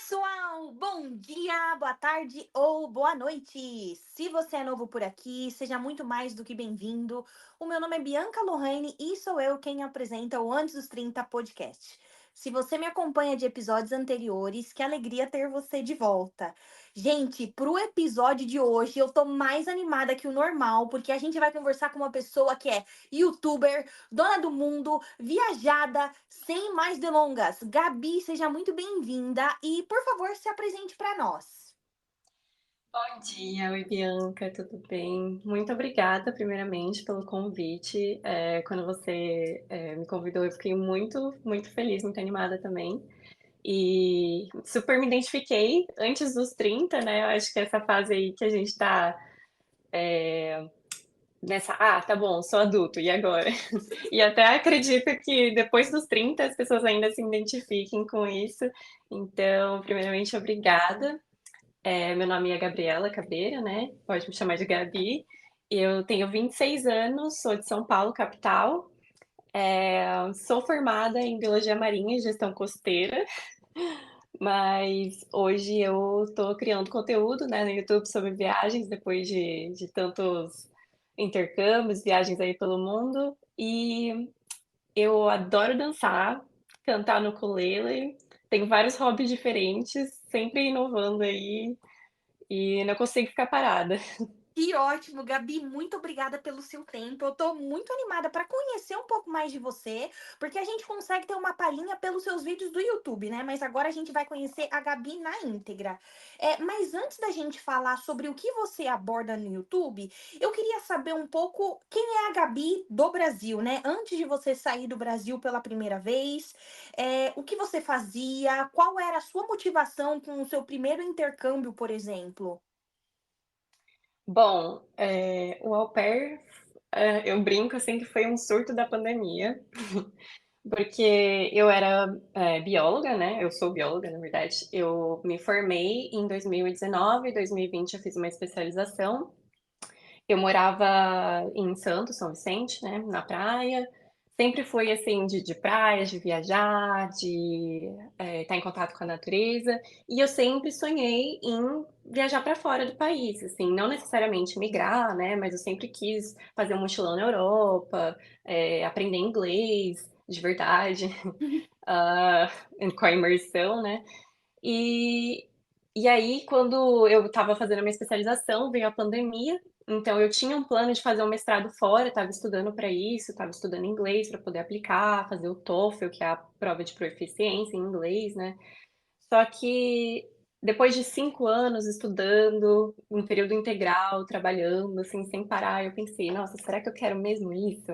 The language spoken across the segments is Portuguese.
pessoal! Bom dia, boa tarde ou boa noite! Se você é novo por aqui, seja muito mais do que bem-vindo. O meu nome é Bianca Lohane e sou eu quem apresenta o Antes dos 30 podcast. Se você me acompanha de episódios anteriores, que alegria ter você de volta. Gente, pro episódio de hoje eu tô mais animada que o normal, porque a gente vai conversar com uma pessoa que é youtuber, dona do mundo, viajada, sem mais delongas. Gabi, seja muito bem-vinda e, por favor, se apresente para nós. Bom dia, oi Bianca, tudo bem? Muito obrigada, primeiramente, pelo convite. Quando você me convidou, eu fiquei muito feliz, muito animada também. E super me identifiquei antes dos 30, né? Eu acho que essa fase aí que a gente tá nessa, tá bom, sou adulto, e agora? E até acredito que depois dos 30 as pessoas ainda se identifiquem com isso. Então, primeiramente, obrigada. Meu nome é Gabriela Cabeira, né? Pode me chamar de Gabi. Eu tenho 26 anos, sou de São Paulo, capital. Sou formada em Biologia Marinha e Gestão Costeira, mas hoje eu estou criando conteúdo, né, no YouTube sobre viagens, depois de tantos intercâmbios, viagens aí pelo mundo. E eu adoro dançar, cantar no ukulele, tenho vários hobbies diferentes, sempre inovando aí e não consigo ficar parada. Que ótimo, Gabi, muito obrigada pelo seu tempo. Eu tô muito animada para conhecer um pouco mais de você, porque a gente consegue ter uma palhinha pelos seus vídeos do YouTube, né? Mas agora a gente vai conhecer a Gabi na íntegra. Mas antes da gente falar sobre o que você aborda no YouTube, eu queria saber um pouco quem é a Gabi do Brasil, né? Antes de você sair do Brasil pela primeira vez, o que você fazia, qual era a sua motivação com o seu primeiro intercâmbio, por exemplo? Bom, o au pair, eu brinco assim que foi um surto da pandemia, porque eu era bióloga, né? Eu sou bióloga, na verdade. Eu me formei em 2019, 2020 eu fiz uma especialização. Eu morava em Santos, São Vicente, né, na praia. Sempre fui assim de praia, de viajar, de estar em contato com a natureza. E eu sempre sonhei em viajar para fora do país, assim, não necessariamente migrar, né? Mas eu sempre quis fazer um mochilão na Europa, aprender inglês de verdade, ah, com a imersão, né? E, e aí, quando eu estava fazendo a minha especialização, veio a pandemia. Então, eu tinha um plano de fazer um mestrado fora, estava estudando para isso, estava estudando inglês para poder aplicar, fazer o TOEFL, que é a prova de proficiência em inglês, né? Só que depois de 5 anos estudando, em período integral, trabalhando, assim, sem parar, eu pensei, nossa, será que eu quero mesmo isso?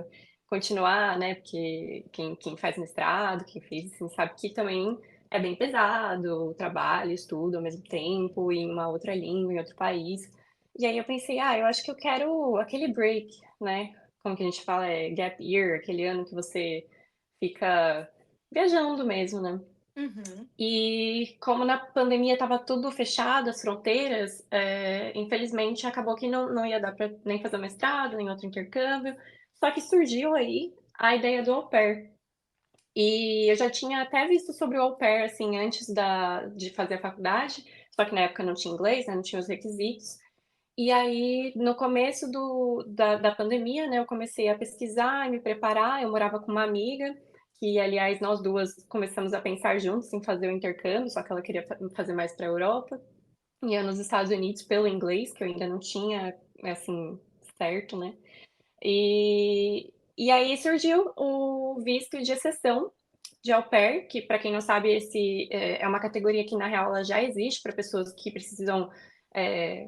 Continuar, né? Porque quem faz mestrado, quem fez, assim, sabe que também é bem pesado, trabalho, estudo ao mesmo tempo, em uma outra língua, em outro país. E aí eu pensei, eu acho que eu quero aquele break, né? Como que a gente fala, gap year, aquele ano que você fica viajando mesmo, né? Uhum. E como na pandemia estava tudo fechado, as fronteiras, infelizmente acabou que não ia dar para nem fazer mestrado, nem outro intercâmbio. Só que surgiu aí a ideia do au pair. E eu já tinha até visto sobre o au pair, assim, antes de fazer a faculdade, só que na época não tinha inglês, né, não tinha os requisitos. E aí, no começo da pandemia, né, eu comecei a pesquisar e me preparar. Eu morava com uma amiga, que, aliás, nós duas começamos a pensar juntos em fazer o intercâmbio, só que ela queria fazer mais para a Europa. E eu nos Estados Unidos pelo inglês, que eu ainda não tinha, assim, certo, né? E aí surgiu o visto de exceção de au pair, que, para quem não sabe, esse é uma categoria que, na real, ela já existe para pessoas que precisam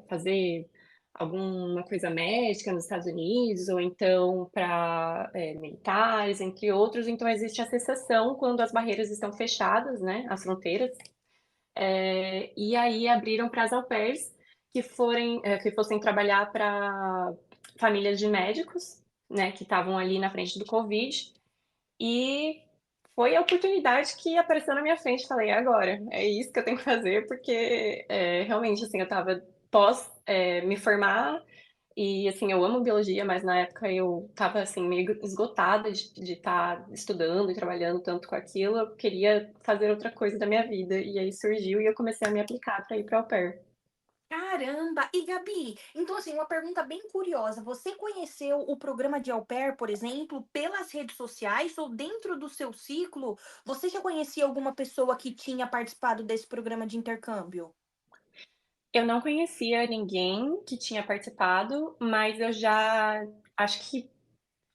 fazer alguma coisa médica nos Estados Unidos, ou então para militares, entre outros. Então, existe a cessação quando as barreiras estão fechadas, né, as fronteiras. E aí abriram para as au pairs que fossem trabalhar para famílias de médicos, né, que estavam ali na frente do Covid. E foi a oportunidade que apareceu na minha frente. Falei, "É agora, é isso que eu tenho que fazer", porque realmente, assim, eu estava pós me formar, E, assim, eu amo biologia, mas na época eu estava, assim, meio esgotada de estar estudando e trabalhando tanto com aquilo, eu queria fazer outra coisa da minha vida, e aí surgiu e eu comecei a me aplicar para ir para au pair. Caramba! E Gabi, então assim, uma pergunta bem curiosa. Você conheceu o programa de au pair, por exemplo, pelas redes sociais ou dentro do seu ciclo? Você já conhecia alguma pessoa que tinha participado desse programa de intercâmbio? Eu não conhecia ninguém que tinha participado, mas eu já acho que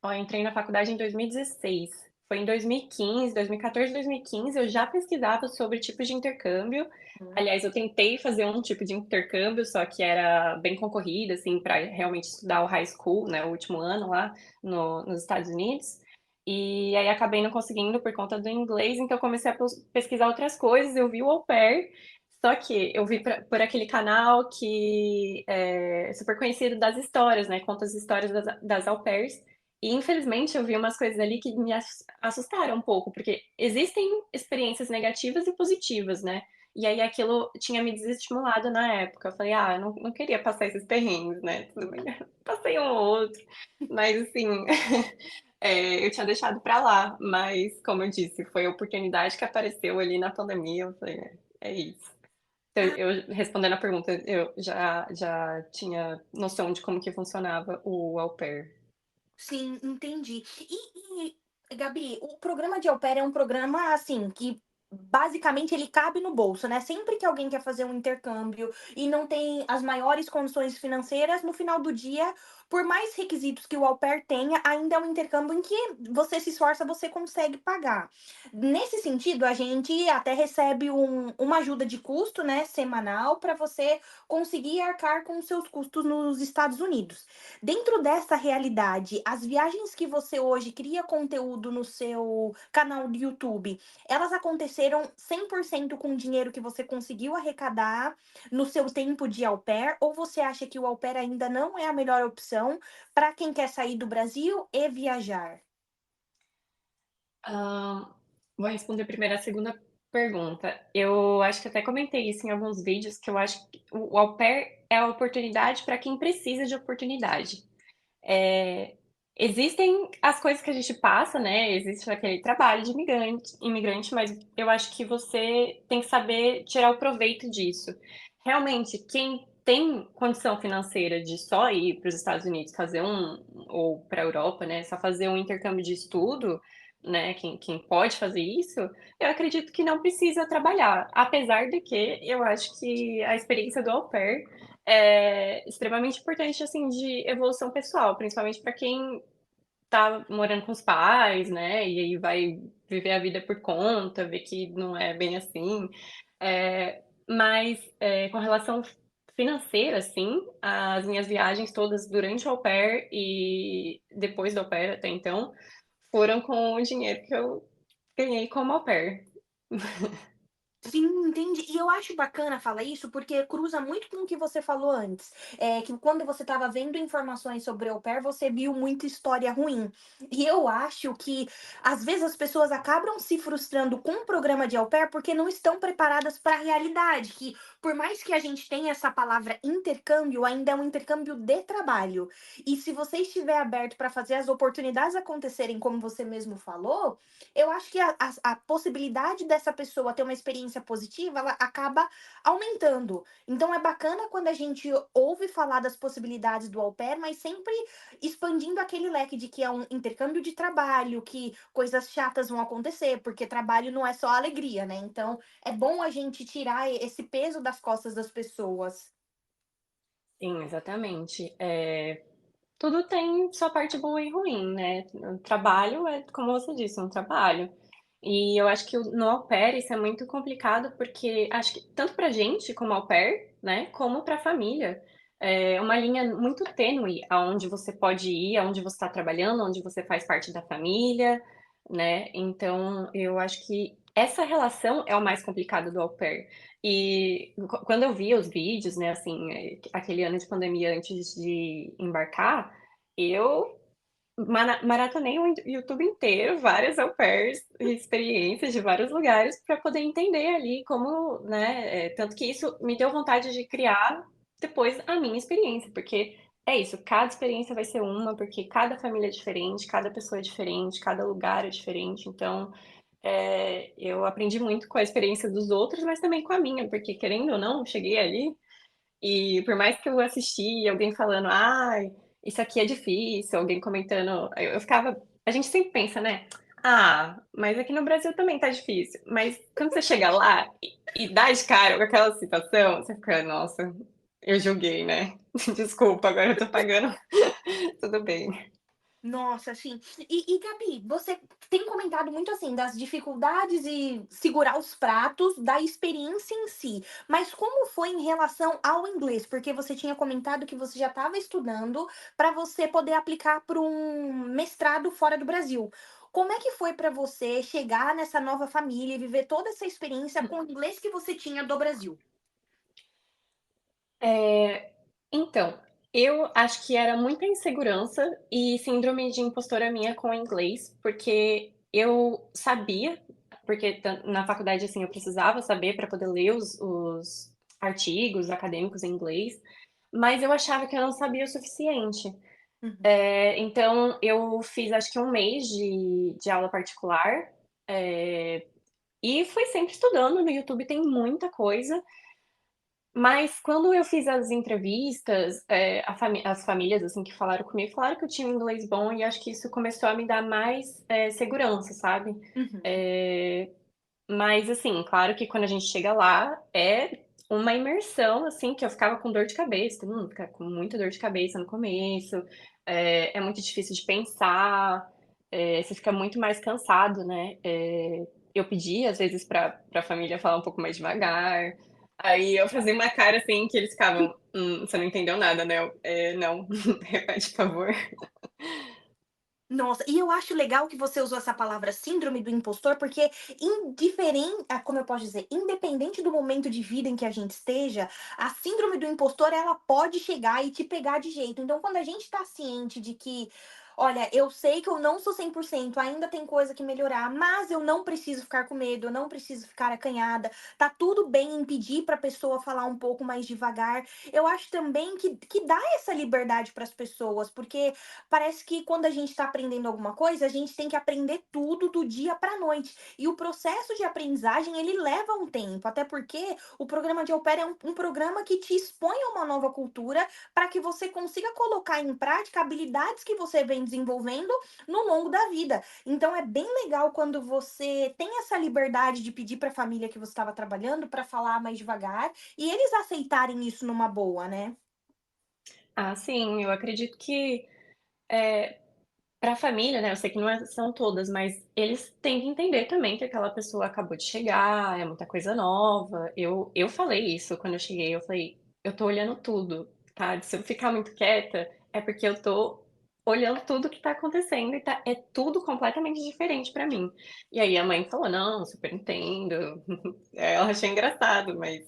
ó, eu entrei na faculdade em 2016. Foi em 2015, 2014, 2015 eu já pesquisava sobre tipos de intercâmbio. Hum. Aliás, eu tentei fazer um tipo de intercâmbio, só que era bem concorrido, assim, para realmente estudar o high school, né, o último ano lá nos Estados Unidos. E aí acabei não conseguindo por conta do inglês, então eu comecei a pesquisar outras coisas. Eu vi o au pair, só que eu vi por aquele canal que é super conhecido das histórias, né? Conta as histórias das au pairs. E infelizmente eu vi umas coisas ali que me assustaram um pouco, porque existem experiências negativas e positivas, né? E aí aquilo tinha me desestimulado na época. Eu falei, ah, eu não queria passar esses perrengues, né? Tudo bem, passei um ou outro, mas assim, eu tinha deixado pra lá. Mas, como eu disse, foi a oportunidade que apareceu ali na pandemia. Eu falei, é isso. Então, eu respondendo a pergunta, eu já tinha noção de como que funcionava o au pair. Sim, entendi. Gabi, o programa de au pair é um programa, assim, que basicamente ele cabe no bolso, né? Sempre que alguém quer fazer um intercâmbio e não tem as maiores condições financeiras, no final do dia, por mais requisitos que o au pair tenha, ainda é um intercâmbio em que você se esforça, você consegue pagar. Nesse sentido, a gente até recebe uma ajuda de custo, né, semanal, para você conseguir arcar com os seus custos nos Estados Unidos. Dentro dessa realidade, as viagens que você hoje cria conteúdo no seu canal do YouTube, elas aconteceram 100% com o dinheiro que você conseguiu arrecadar no seu tempo de au pair? Ou você acha que o au pair ainda não é a melhor opção para quem quer sair do Brasil e viajar? Hã, vou responder primeiro a segunda pergunta. Eu acho que até comentei isso em alguns vídeos, que eu acho que o au pair é a oportunidade para quem precisa de oportunidade. Eh, existem as coisas que a gente passa, né, existe aquele trabalho de imigrante, mas eu acho que você tem que saber tirar o proveito disso. Realmente, quem tem condição financeira de só ir para os Estados Unidos fazer ou para a Europa, né, só fazer um intercâmbio de estudo, né, quem pode fazer isso, eu acredito que não precisa trabalhar, apesar de que eu acho que a experiência do au pair é extremamente importante, assim, de evolução pessoal, principalmente para quem tá morando com os pais, né, e aí vai viver a vida por conta, ver que não é bem assim. Mas, com relação financeira, assim, as minhas viagens todas durante o au pair e depois do au pair até então, foram com o dinheiro que eu ganhei como au pair. Sim, entendi. E eu acho bacana falar isso, porque cruza muito com o que você falou antes. É que quando você estava vendo informações sobre au pair, você viu muita história ruim. E eu acho que, às vezes, as pessoas acabam se frustrando com o programa de au pair porque não estão preparadas para a realidade. Que, por mais que a gente tenha essa palavra intercâmbio, ainda é um intercâmbio de trabalho. E se você estiver aberto para fazer as oportunidades acontecerem, como você mesmo falou, eu acho que a possibilidade dessa pessoa ter uma experiência positiva, ela acaba aumentando. Então é bacana quando a gente ouve falar das possibilidades do au pair, mas sempre expandindo aquele leque de que é um intercâmbio de trabalho, que coisas chatas vão acontecer, porque trabalho não é só alegria, né? Então é bom a gente tirar esse peso das costas das pessoas. Sim, exatamente. Tudo tem sua parte boa e ruim, né. O trabalho é, como você disse, um trabalho. E eu acho que no au pair isso é muito complicado, porque acho que tanto pra gente como au pair, né, como pra família, é uma linha muito tênue aonde você pode ir, aonde você está trabalhando, onde você faz parte da família, né. Então eu acho que essa relação é o mais complicado do au pair. E quando eu via os vídeos, né, assim, aquele ano de pandemia antes de embarcar, eu maratonei o YouTube inteiro, várias au pairs e experiências de vários lugares para poder entender ali como, né, tanto que isso me deu vontade de criar depois a minha experiência, porque é isso, cada experiência vai ser uma, porque cada família é diferente, cada pessoa é diferente, cada lugar é diferente, então, eu aprendi muito com a experiência dos outros, mas também com a minha, porque querendo ou não, cheguei ali e por mais que eu assistia alguém falando: "Ai, isso aqui é difícil", alguém comentando, eu ficava a gente sempre pensa, né: "Ah, mas aqui no Brasil também tá difícil", mas quando você chega lá e dá de cara com aquela situação, você fica: "Nossa, eu julguei, né. Desculpa, agora eu tô pagando, tudo bem". Nossa, assim, e Gabi, você tem comentado muito assim das dificuldades e segurar os pratos da experiência em si, mas como foi em relação ao inglês? Porque você tinha comentado que você já estava estudando para você poder aplicar para um mestrado fora do Brasil. Como é que foi para você chegar nessa nova família e viver toda essa experiência com o inglês que você tinha do Brasil? Eh, então, eu acho que era muita insegurança e síndrome de impostora minha com o inglês, porque eu sabia, porque na faculdade, assim, eu precisava saber para poder ler os artigos acadêmicos em inglês, mas eu achava que eu não sabia o suficiente. Uhum. Então eu fiz acho que um mês de aula particular, e fui sempre estudando, no YouTube tem muita coisa, mas quando eu fiz as entrevistas, as famílias, assim, que falaram comigo, falaram que eu tinha um inglês bom e acho que isso começou a me dar mais, segurança, sabe. Uhum. Eh, mas, assim, claro que quando a gente chega lá, é uma imersão, assim, que eu ficava com dor de cabeça, todo mundo fica com muita dor de cabeça no começo, é muito difícil de pensar, você fica muito mais cansado, né. Eu pedi, às vezes, pra família falar um pouco mais devagar, aí eu fazia uma cara, assim, que eles ficavam: você não entendeu nada, né?" Eu: não, repete, por favor." Nossa, e eu acho legal que você usou essa palavra síndrome do impostor, porque como eu posso dizer, independente do momento de vida em que a gente esteja, a síndrome do impostor, ela pode chegar e te pegar de jeito. Então, quando a gente tá ciente de que, olha, eu sei que eu não sou 100%, ainda tem coisa que melhorar, mas eu não preciso ficar com medo, eu não preciso ficar acanhada, tá tudo bem em pedir pra pessoa falar um pouco mais devagar. Eu acho também que dá essa liberdade para as pessoas, porque parece que quando a gente está aprendendo alguma coisa, a gente tem que aprender tudo do dia para a noite. E o processo de aprendizagem, ele leva um tempo, até porque o programa de Au Pair é um programa que te expõe a uma nova cultura para que você consiga colocar em prática habilidades que você vem desenvolvendo no longo da vida. Então é bem legal quando você tem essa liberdade de pedir para a família que você estava trabalhando para falar mais devagar e eles aceitarem isso numa boa, né? Ah, sim, eu acredito que, eh pra família, né, eu sei que não são todas, mas eles têm que entender também que aquela pessoa acabou de chegar, é muita coisa nova. Eu falei isso quando eu cheguei, eu falei: "Eu tô olhando tudo, tá? Se eu ficar muito quieta, é porque eu tô olhando tudo que tá acontecendo e é tudo completamente diferente pra mim". E aí a mãe falou: "Não, super entendo". Ela achou engraçado, mas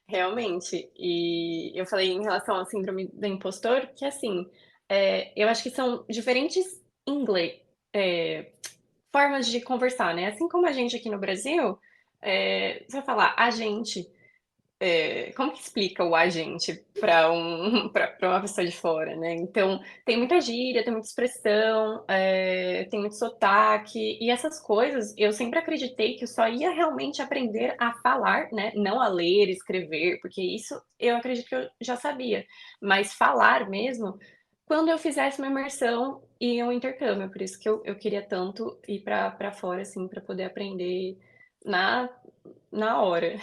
realmente. E eu falei em relação à síndrome do impostor que, assim, eu acho que são diferentes eh, formas de conversar, né. Assim como a gente aqui no Brasil, você vai falar "a gente", como que explica o "a gente" para pra uma pessoa de fora, né. Então, tem muita gíria, tem muita expressão, tem muito sotaque, e essas coisas eu sempre acreditei que eu só ia realmente aprender a falar, né, não a ler, escrever, porque isso eu acredito que eu já sabia, mas falar mesmo, quando eu fizesse uma imersão e um intercâmbio, por isso que eu queria tanto ir pra fora, assim, pra poder aprender na na hora.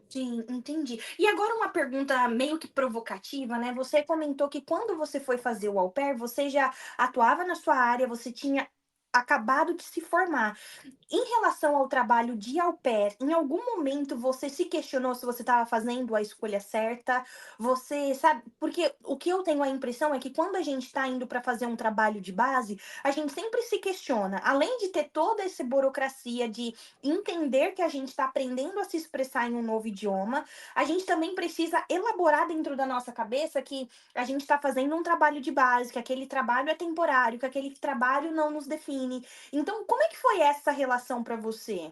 Sim, entendi. E agora uma pergunta meio que provocativa, né? Você comentou que quando você foi fazer o au pair, você já atuava na sua área, você tinha acabado de se formar. Em relação ao trabalho de au pair, em algum momento você se questionou se você estava fazendo a escolha certa? Você sabe, porque o que eu tenho a impressão é que quando a gente está indo para fazer um trabalho de base, a gente sempre se questiona, além de ter toda essa burocracia de entender que a gente está aprendendo a se expressar em um novo idioma, a gente também precisa elaborar dentro da nossa cabeça que a gente está fazendo um trabalho de base, que aquele trabalho é temporário, que aquele trabalho não nos define. Então, como é que foi essa relação para você?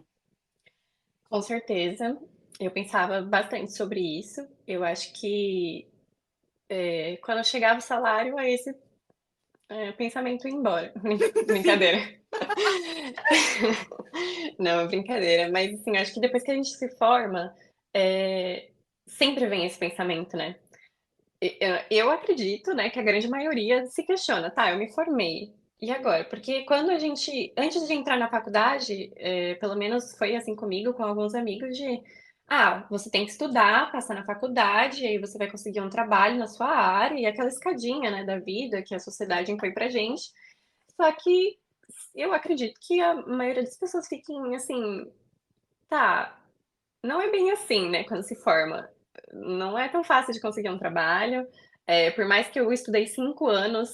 Com certeza, eu pensava bastante sobre isso. Eu acho que Quando chegava o salário, aí esse, pensamento ia embora. Brincadeira. Não, é brincadeira, mas assim, acho que depois que a gente se forma, sempre vem esse pensamento, né. Eu acredito, né, que a grande maioria se questiona: "Tá, eu me formei, e agora?". Porque quando a gente antes de entrar na faculdade, pelo menos foi assim comigo, com alguns amigos de: "Ah, você tem que estudar, passar na faculdade, aí você vai conseguir um trabalho na sua área", e aquela escadinha, né, da vida que a sociedade impõe pra gente. Só que eu acredito que a maioria das pessoas fiquem assim: "Tá, não é bem assim, né, quando se forma. Não é tão fácil de conseguir um trabalho, por mais que eu estudei 5 anos,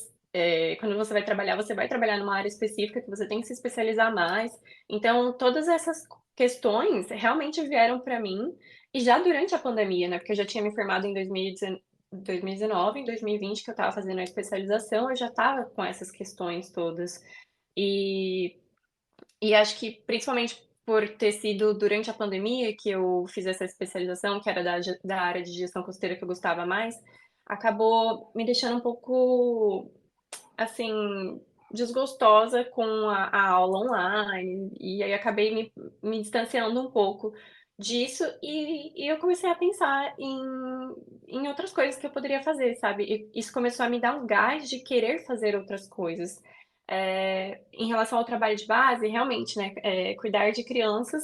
quando você vai trabalhar numa área específica que você tem que se especializar mais. Então, todas essas questões realmente vieram para mim, e já durante a pandemia, né, porque eu já tinha me formado em 2019, em 2020 que eu estava fazendo a especialização, eu já estava com essas questões todas. E acho que principalmente por ter sido durante a pandemia que eu fiz essa especialização, que era da área de gestão costeira que eu gostava mais, acabou me deixando um pouco, assim, desgostosa com a aula online, e aí acabei me distanciando um pouco disso, e eu comecei a pensar em outras coisas que eu poderia fazer, sabe. E isso começou a me dar um gás de querer fazer outras coisas. Em relação ao trabalho de base, realmente, né, cuidar de crianças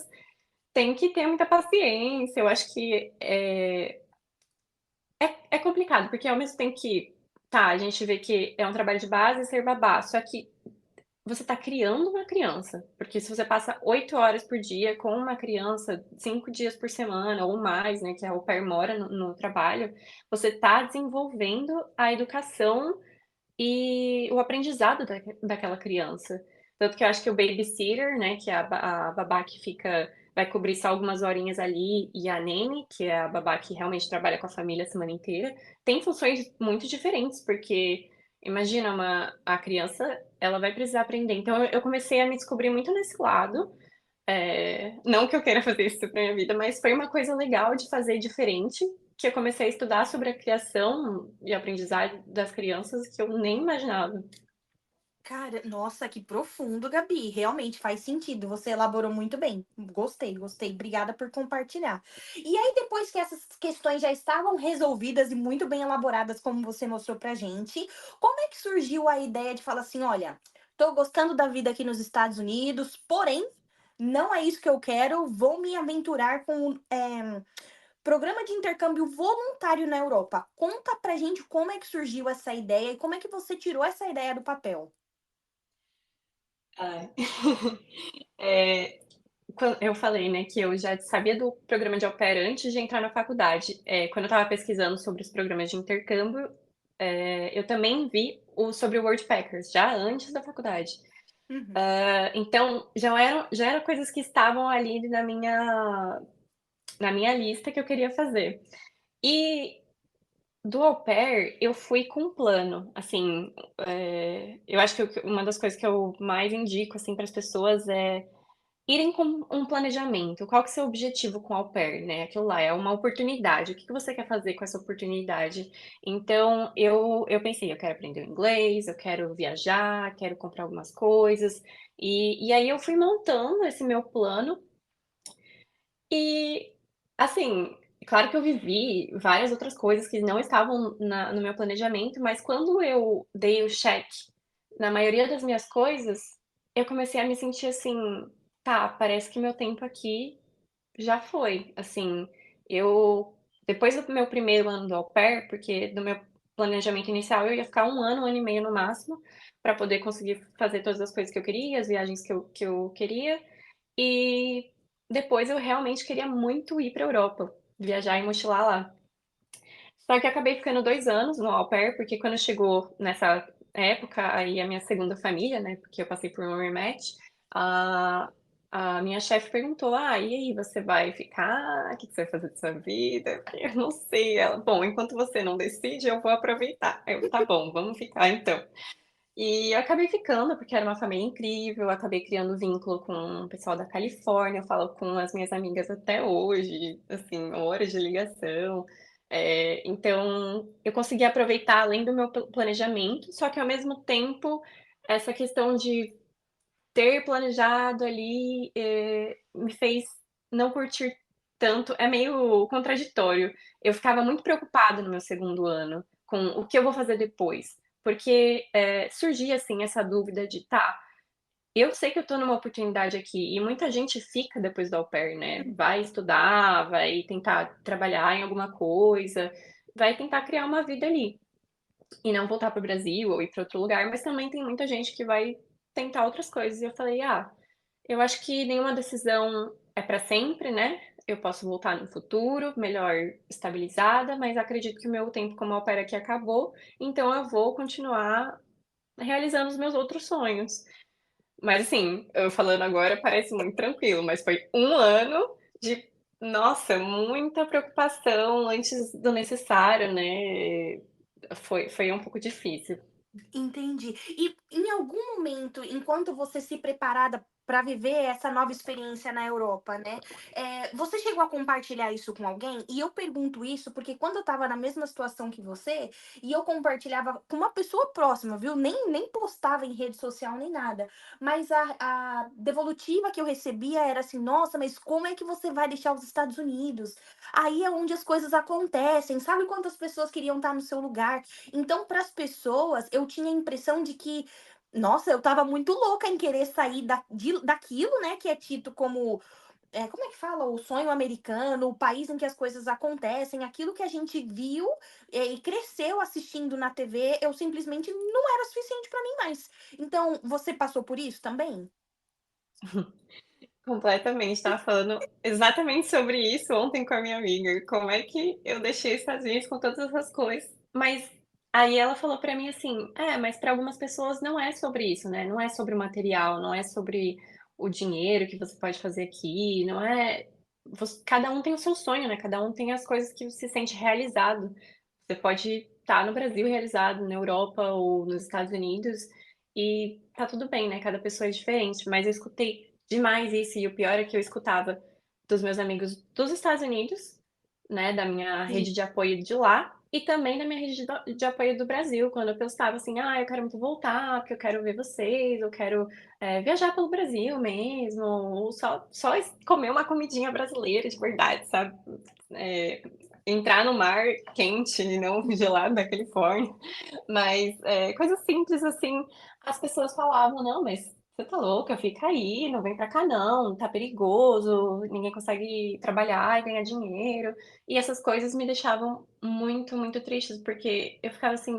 tem que ter muita paciência, eu acho que, é complicado, porque ao mesmo tempo que, tá, a gente vê que é um trabalho de base ser babá, só que você está criando uma criança, porque se você passa 8 horas por dia com uma criança, 5 dias por semana ou mais, né, que a au pair mora no trabalho, você está desenvolvendo a educação e o aprendizado daquela criança. Tanto que eu acho que o babysitter, né, que é a babá que vai cobrir só algumas horinhas ali, e a nanny, que é a babá que realmente trabalha com a família a semana inteira, tem funções muito diferentes, porque imagina a criança, ela vai precisar aprender. Então eu comecei a me descobrir muito nesse lado, não que eu queira fazer isso pra minha vida, mas foi uma coisa legal de fazer diferente, que eu comecei a estudar sobre a criação e aprendizagem das crianças que eu nem imaginava. Cara, nossa, que profundo, Gabi. Realmente faz sentido. Você elaborou muito bem. Gostei, gostei. Obrigada por compartilhar. E aí, depois que essas questões já estavam resolvidas e muito bem elaboradas, como você mostrou pra gente, como é que surgiu a ideia de falar assim: olha, tô gostando da vida aqui nos Estados Unidos, porém, não é isso que eu quero, vou me aventurar com programa de intercâmbio voluntário na Europa. Conta pra gente como é que surgiu essa ideia e como é que você tirou essa ideia do papel. Ai. Eh, eu falei, né, que eu já sabia do programa de au pair antes de entrar na faculdade. Quando eu estava pesquisando sobre os programas de intercâmbio, eu também vi sobre o Worldpackers, já antes da faculdade. Uhum. Então já eram coisas que estavam ali na minha lista que eu queria fazer. E do au pair, eu fui com um plano, assim, eu acho que uma das coisas que eu mais indico, assim, para as pessoas é irem com um planejamento. Qual que é o seu objetivo com o au pair, né? Aquilo lá é uma oportunidade. O que que você quer fazer com essa oportunidade? Então, eu pensei: "Eu quero aprender o inglês, eu quero viajar, quero comprar algumas coisas". E aí eu fui montando esse meu plano e, assim, claro que eu vivi várias outras coisas que não estavam no meu planejamento, mas quando eu dei o check na maioria das minhas coisas, eu comecei a me sentir assim: "Tá, parece que meu tempo aqui já foi". Assim, eu depois do meu primeiro ano do au pair, porque no meu planejamento inicial eu ia ficar um ano e meio no máximo, para poder conseguir fazer todas as coisas que eu queria, as viagens que eu queria, e depois eu realmente queria muito ir pra Europa, viajar e mochilar lá. Só que eu acabei ficando 2 anos no au pair, porque quando chegou nessa época, aí a minha segunda família, né, porque eu passei por um rematch, a a minha chefe perguntou: "Ah, e aí, você vai ficar? O que que você vai fazer da sua vida?" Eu falei: "Eu não sei". Ela: "Bom, enquanto você não decide, eu vou aproveitar". Eu: "Tá bom, vamos ficar então". E eu acabei ficando, porque era uma família incrível, eu acabei criando vínculo com o pessoal da Califórnia, eu falo com as minhas amigas até hoje, assim, horas de ligação. Então eu consegui aproveitar além do meu planejamento, só que ao mesmo tempo, essa questão de ter planejado ali, me fez não curtir tanto, é meio contraditório. Eu ficava muito preocupada no meu segundo ano com o que eu vou fazer depois, porque, surgia, assim, essa dúvida de: "Tá, eu sei que eu tô numa oportunidade aqui", e muita gente fica depois do au pair, né, vai estudar, vai tentar trabalhar em alguma coisa, vai tentar criar uma vida ali, e não voltar para o Brasil ou ir para outro lugar, mas também tem muita gente que vai tentar outras coisas. E eu falei: "Ah, eu acho que nenhuma decisão é para sempre, né, eu posso voltar no futuro, melhor estabilizada, mas acredito que o meu tempo como au pair aqui acabou, então eu vou continuar realizando os meus outros sonhos". Mas assim, eu falando agora parece muito tranquilo, mas foi um ano de, nossa, muita preocupação antes do necessário, né, foi um pouco difícil. Entendi. E em algum momento, enquanto você se preparada para viver essa nova experiência na Europa, né, você chegou a compartilhar isso com alguém? E eu pergunto isso porque quando eu estava na mesma situação que você, e eu compartilhava com uma pessoa próxima, viu, nem postava em rede social nem nada, mas a devolutiva que eu recebia era assim: "Nossa, mas como é que você vai deixar os Estados Unidos? Aí é onde as coisas acontecem, sabe quantas pessoas queriam estar no seu lugar?". Então, para as pessoas, eu tinha a impressão de que, nossa, eu estava muito louca em querer sair daquilo, né, que é tido como, como é que fala? O sonho americano, o país em que as coisas acontecem, aquilo que a gente viu, e cresceu assistindo na TV, eu simplesmente não era suficiente para mim mais. Então, você passou por isso também? Completamente, estava falando exatamente sobre isso ontem com a minha amiga, como é que eu deixei os Estados Unidos com todas essas coisas, mas aí ela falou pra mim assim: "É, mas pra algumas pessoas não é sobre isso, né, não é sobre o material, não é sobre o dinheiro que você pode fazer aqui, não é cada um tem o seu sonho, né, cada um tem as coisas que se sente realizado. Você pode estar no Brasil realizado, na Europa ou nos Estados Unidos, e tá tudo bem, né, cada pessoa é diferente, mas eu escutei demais isso, e o pior é que eu escutava dos meus amigos dos Estados Unidos, né, da minha Sim. rede de apoio de lá, e também da minha rede de apoio do Brasil, quando eu postava assim: "Ah, eu quero muito voltar, porque eu quero ver vocês, eu quero, viajar pelo Brasil mesmo, ou só comer uma comidinha brasileira de verdade", sabe. Eh, Entrar no mar quente e não gelado da Califórnia, mas, coisas simples assim, as pessoas falavam: "Não, mas você tá louca, fica aí, não vem pra cá não, tá perigoso, ninguém consegue trabalhar e ganhar dinheiro". E essas coisas me deixavam muito, muito tristes, porque eu ficava assim: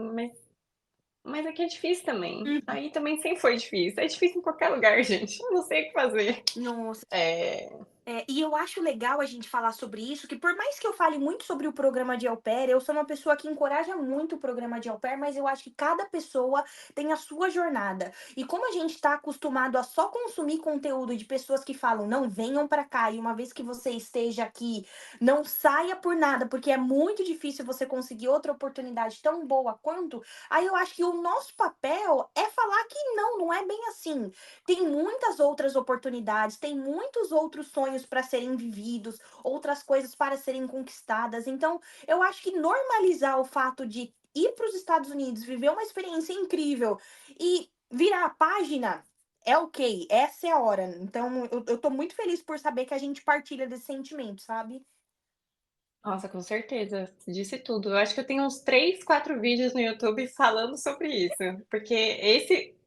"Mas aqui é difícil também". Uhum. Aí também sempre foi difícil, é difícil em qualquer lugar gente, eu não sei o que fazer. Nossa. Eh E eu acho legal a gente falar sobre isso, que por mais que eu fale muito sobre o programa de au pair, eu sou uma pessoa que encoraja muito o programa de au pair, mas eu acho que cada pessoa tem a sua jornada. E como a gente está acostumado a só consumir conteúdo de pessoas que falam, não venham para cá, e uma vez que você esteja aqui, não saia por nada, porque é muito difícil você conseguir outra oportunidade tão boa quanto, aí eu acho que o nosso papel é falar que não é bem assim. Tem muitas outras oportunidades, tem muitos outros sonhos para serem vividos, outras coisas para serem conquistadas. Então, eu acho que normalizar o fato de ir para os Estados Unidos, viver uma experiência incrível e virar a página é ok, essa é a hora. Então, eu tô muito feliz por saber que a gente partilha desse sentimento, sabe? Nossa, com certeza, você disse tudo. Eu acho que eu tenho uns 3, 4 vídeos no YouTube falando sobre isso, porque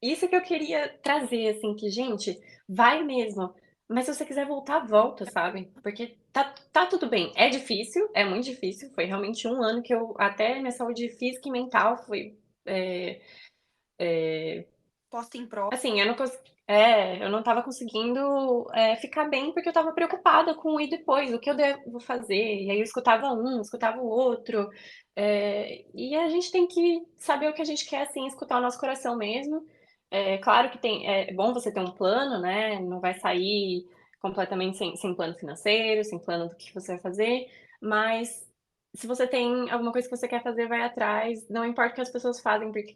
isso que eu queria trazer, assim, que gente, vai mesmo, mas se você quiser voltar, volta, sabe, porque tá tudo bem. É difícil, é muito difícil, foi realmente um ano que eu até minha saúde física e mental foi, eh eh Posta em prova. assim, eu não estava conseguindo, ficar bem, porque eu estava preocupada com o e depois, o que eu devo fazer? E aí eu escutava um, escutava o outro, e a gente tem que saber o que a gente quer, assim, escutar o nosso coração mesmo. Claro que é bom você ter um plano, né, não vai sair completamente sem plano financeiro, sem plano do que você vai fazer, mas se você tem alguma coisa que você quer fazer, vai atrás, não importa o que as pessoas fazem, porque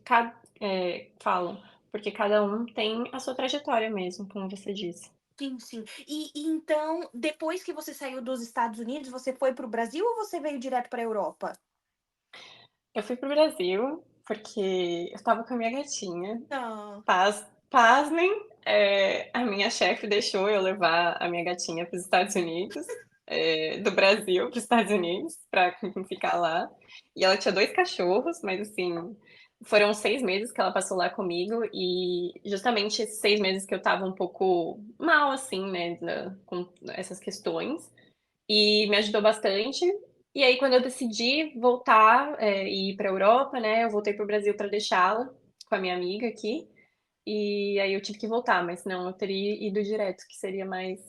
falam. Porque cada um tem a sua trajetória mesmo, como você disse. Sim, sim. E então, depois que você saiu dos Estados Unidos, você foi para o Brasil ou você veio direto para a Europa? Eu fui para o Brasil, porque eu estava com a minha gatinha. Ah. Pasmem, a minha chefe deixou eu levar a minha gatinha para os Estados Unidos, do Brasil para os Estados Unidos, para ficar lá. E ela tinha 2 cachorros, mas assim, foram 6 meses que ela passou lá comigo e justamente esses 6 meses que eu estava um pouco mal, assim, né, com essas questões, e me ajudou bastante. E aí quando eu decidi voltar, e ir pra Europa, né, eu voltei para o Brasil para deixá-la com a minha amiga aqui, e aí eu tive que voltar, mas senão eu teria ido direto, que seria mais,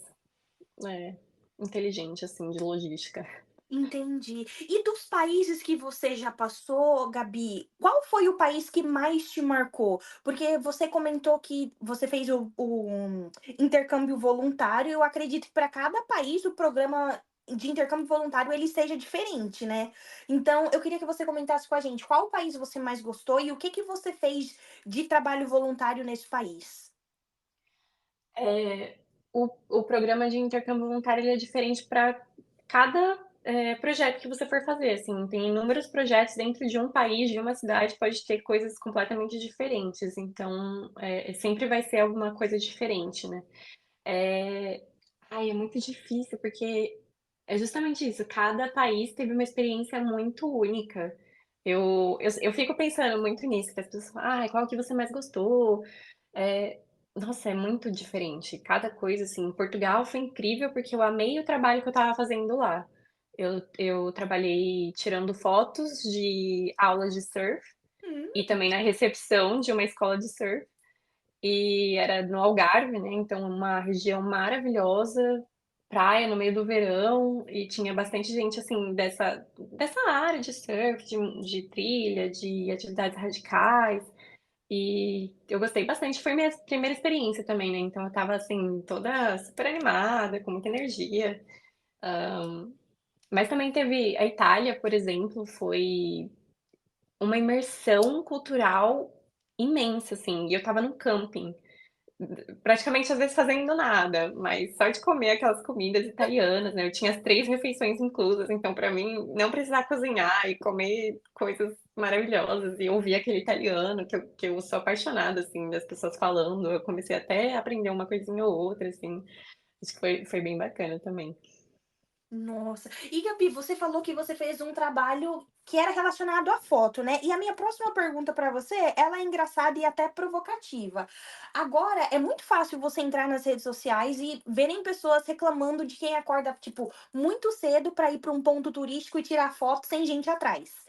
eh, inteligente, assim, de logística. Entendi. E dos países que você já passou, Gabi, qual foi o país que mais te marcou? Porque você comentou que você fez o intercâmbio voluntário. Eu acredito que para cada país o programa de intercâmbio voluntário ele seja diferente, né? Então, eu queria que você comentasse com a gente qual país você mais gostou e o que que você fez de trabalho voluntário nesse país. Eh, o programa de intercâmbio voluntário ele é diferente para cada, projeto que você for fazer, assim, tem inúmeros projetos dentro de um país, de uma cidade, pode ter coisas completamente diferentes, então, sempre vai ser alguma coisa diferente, né. Eh, é muito difícil, porque é justamente isso, cada país teve uma experiência muito única. Eu fico pensando muito nisso, que as pessoas falam: "Ai, qual que você mais gostou?". Eh, nossa, é muito diferente, cada coisa, assim. Portugal foi incrível, porque eu amei o trabalho que eu estava fazendo lá. Eu trabalhei tirando fotos de aulas de surf Hum. e também na recepção de uma escola de surf. E era no Algarve, né, então uma região maravilhosa, praia no meio do verão, e tinha bastante gente, assim, dessa área de surf, de trilha, de atividades radicais, e eu gostei bastante. Foi minha primeira experiência também, né, então eu estava, assim, toda super animada, com muita energia. Mas também teve a Itália, por exemplo, foi uma imersão cultural imensa, assim, e eu estava num camping. Praticamente, às vezes, fazendo nada, mas só de comer aquelas comidas italianas, né, eu tinha as 3 refeições inclusas, então pra mim não precisar cozinhar e comer coisas maravilhosas e ouvir aquele italiano que eu sou apaixonada, assim, das pessoas falando, eu comecei até a aprender uma coisinha ou outra, assim, acho que foi bem bacana também. Nossa. E Gabi, você falou que você fez um trabalho que era relacionado à foto, né? E a minha próxima pergunta para você, ela é engraçada e até provocativa. Agora, é muito fácil você entrar nas redes sociais e verem pessoas reclamando de quem acorda, tipo, muito cedo para ir para um ponto turístico e tirar foto sem gente atrás.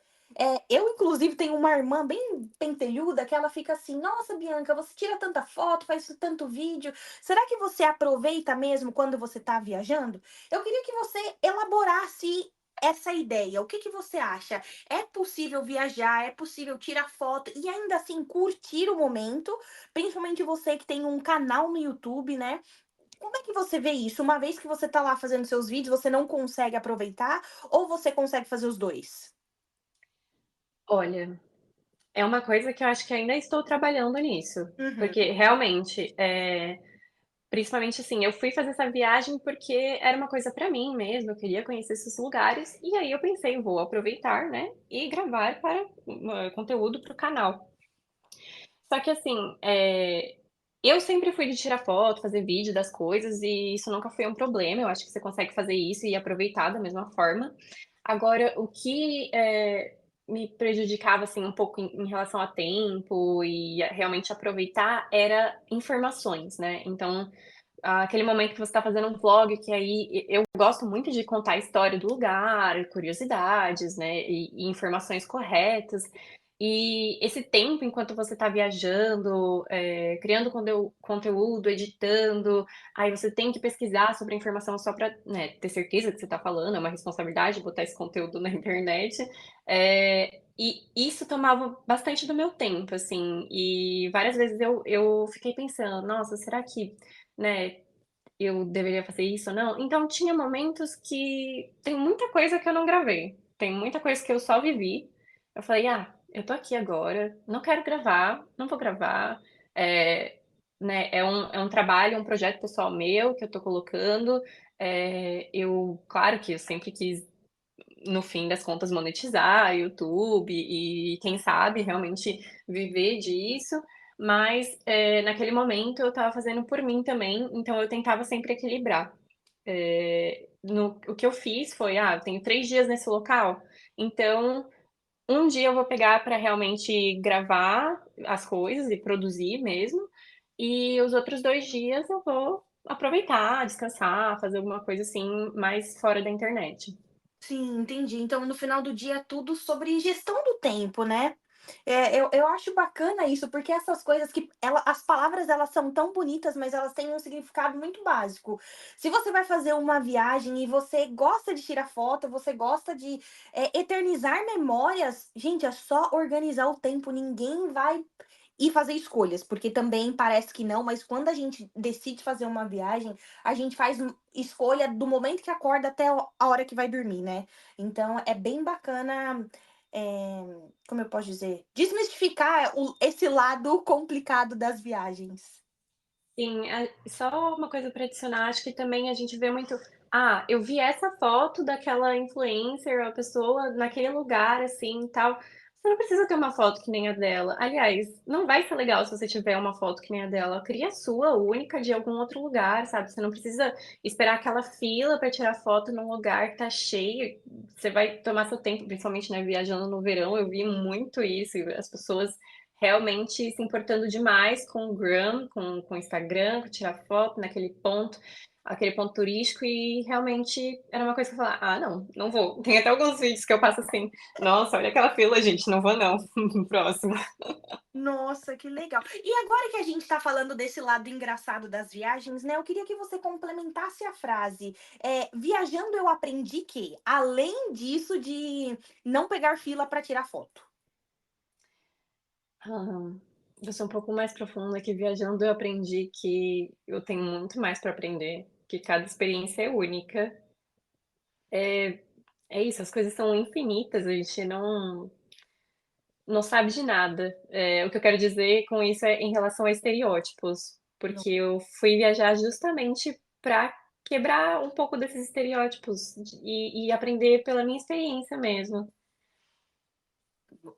Eu, inclusive, tenho uma irmã bem pentelhuda que ela fica assim: Nossa, Bianca, você tira tanta foto, faz tanto vídeo. Será que você aproveita mesmo quando você está viajando? Eu queria que você elaborasse essa ideia. O que que você acha? É possível viajar, é possível tirar foto e ainda assim curtir o momento, principalmente você que tem um canal no YouTube, né? Como é que você vê isso? Uma vez que você tá lá fazendo seus vídeos, você não consegue aproveitar ou você consegue fazer os dois? Olha, é uma coisa que eu acho que ainda estou trabalhando nisso, Uhum. porque realmente, principalmente, assim, eu fui fazer essa viagem porque era uma coisa pra mim mesmo, eu queria conhecer esses lugares, e aí eu pensei: "Vou aproveitar, né, e gravar para conteúdo para o canal". Só que assim, eu sempre fui de tirar foto, fazer vídeo das coisas e isso nunca foi um problema, eu acho que você consegue fazer isso e aproveitar da mesma forma. Agora o que, me prejudicava, assim, um pouco em relação a tempo e a realmente aproveitar, era informações, né. Então, aquele momento que você está fazendo um vlog, que aí eu gosto muito de contar a história do lugar, curiosidades, né, e informações corretas. E esse tempo enquanto você está viajando, criando conteúdo, editando, aí você tem que pesquisar sobre a informação só para, né, ter certeza que você está falando, é uma responsabilidade botar esse conteúdo na internet. E isso tomava bastante do meu tempo, assim, e várias vezes eu fiquei pensando: "Nossa, será que, né, eu deveria fazer isso ou não?". Então tinha momentos que tem muita coisa que eu não gravei, tem muita coisa que eu só vivi. Eu falei: "Ah, eu tô aqui agora, não quero gravar, não vou gravar". né, é um trabalho, um projeto pessoal meu que eu tô colocando, eu claro que eu sempre quis, no fim das contas, monetizar YouTube e quem sabe realmente viver disso, mas, naquele momento eu estava fazendo por mim também, então eu tentava sempre equilibrar. O que eu fiz foi: "Ah, eu tenho 3 dias nesse local, então um dia eu vou pegar para realmente gravar as coisas e produzir mesmo, e os outros 2 dias eu vou aproveitar, descansar, fazer alguma coisa, assim, mais fora da internet". Sim, entendi. Então, no final do dia, é tudo sobre gestão do tempo, né? Eu acho bacana isso, porque essas coisas que as palavras elas são tão bonitas, mas elas têm um significado muito básico. Se você vai fazer uma viagem e você gosta de tirar foto, você gosta de eternizar memórias, gente, é só organizar o tempo. Ninguém vai e fazer escolhas, porque também parece que não, mas quando a gente decide fazer uma viagem, a gente faz escolha do momento que acorda até a hora que vai dormir, né? Então é bem bacana, como eu posso dizer, desmistificar esse lado complicado das viagens. Sim, só uma coisa para adicionar, acho que também a gente vê muito: "Ah, eu vi essa foto daquela influencer ou a pessoa naquele lugar, assim, e tal". Você não precisa ter uma foto que nem a dela. Aliás, não vai ser legal se você tiver uma foto que nem a dela. Cria a sua, única, de algum outro lugar, sabe. Você não precisa esperar aquela fila para tirar foto num lugar que tá cheio. Você vai tomar seu tempo, principalmente, né, viajando no verão, eu vi muito isso, as pessoas realmente se importando demais com o gram, com o Instagram, com tirar foto naquele ponto, aquele ponto turístico, e realmente era uma coisa que eu falava: "Ah, não, não vou". Tem até alguns vídeos que eu passo assim: "Nossa, olha aquela fila, gente, não vou não, próximo". Nossa, que legal. E agora que a gente tá falando desse lado engraçado das viagens, né, eu queria que você complementasse a frase. Viajando eu aprendi que, além disso de não pegar fila para tirar foto. Ah, eu sou um pouco mais profunda, que viajando eu aprendi que eu tenho muito mais para aprender, que cada experiência é única. É isso, as coisas são infinitas, a gente não sabe de nada. O que eu quero dizer com isso é em relação a estereótipos, No porque eu fui viajar justamente para quebrar um pouco desses estereótipos e aprender pela minha experiência mesmo.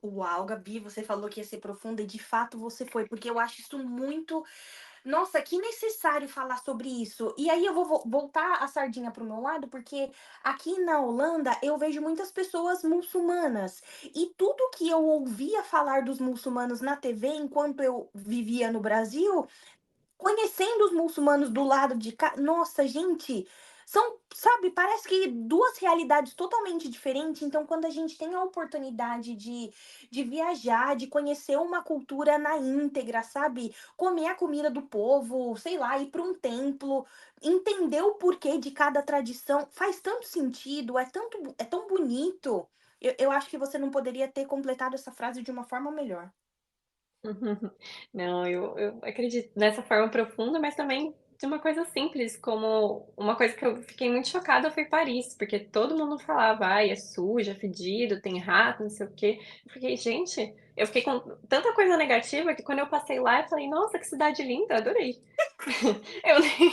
Uau, Gabi, você falou que ia ser profunda e de fato você foi, porque eu acho isso muito. Nossa, que necessário falar sobre isso. E aí eu vou voltar a sardinha para o meu lado, porque aqui na Holanda eu vejo muitas pessoas muçulmanas. E tudo que eu ouvia falar dos muçulmanos na TV enquanto eu vivia no Brasil, conhecendo os muçulmanos do lado de cá, nossa, gente, são, sabe, parece que 2 realidades totalmente diferentes. Então, quando a gente tem a oportunidade de viajar, de conhecer uma cultura na íntegra, sabe, comer a comida do povo, sei lá, ir para um templo, entender o porquê de cada tradição, faz tanto sentido, é tão bonito. Eu acho que você não poderia ter completado essa frase de uma forma melhor. Não, eu acredito nessa forma profunda, mas também de uma coisa simples, como uma coisa que eu fiquei muito chocada foi Paris, porque todo mundo falava: "Ai, é sujo, é fedido, tem rato, não sei o quê". Eu fiquei: "Gente", eu fiquei com tanta coisa negativa que quando eu passei lá eu falei: "Nossa, que cidade linda, adorei". Eu nem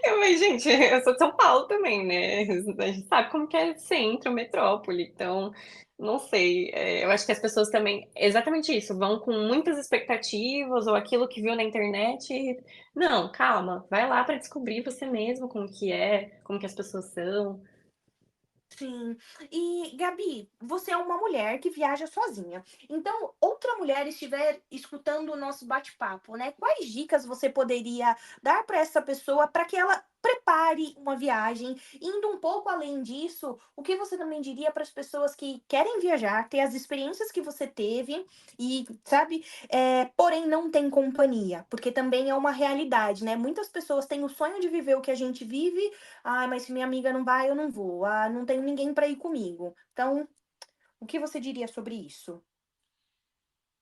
eu falei: "Gente, eu sou de São Paulo também, né, a gente sabe como que é centro, metrópole", então, não sei, eu acho que as pessoas também exatamente isso, vão com muitas expectativas ou aquilo que viu na internet e não, calma, vai lá para descobrir você mesmo como que é, como que as pessoas são. Sim. E, Gabi, você é uma mulher que viaja sozinha. Então, outra mulher estiver escutando o nosso bate-papo, né? Quais dicas você poderia dar para essa pessoa para que ela prepare uma viagem? Indo um pouco além disso, o que você também diria para as pessoas que querem viajar, ter as experiências que você teve e, sabe, porém não tem companhia? Porque também é uma realidade, né? Muitas pessoas têm o sonho de viver o que a gente vive. Ah, mas se minha amiga não vai, eu não vou. Ah, não tenho ninguém para ir comigo. Então, o que você diria sobre isso?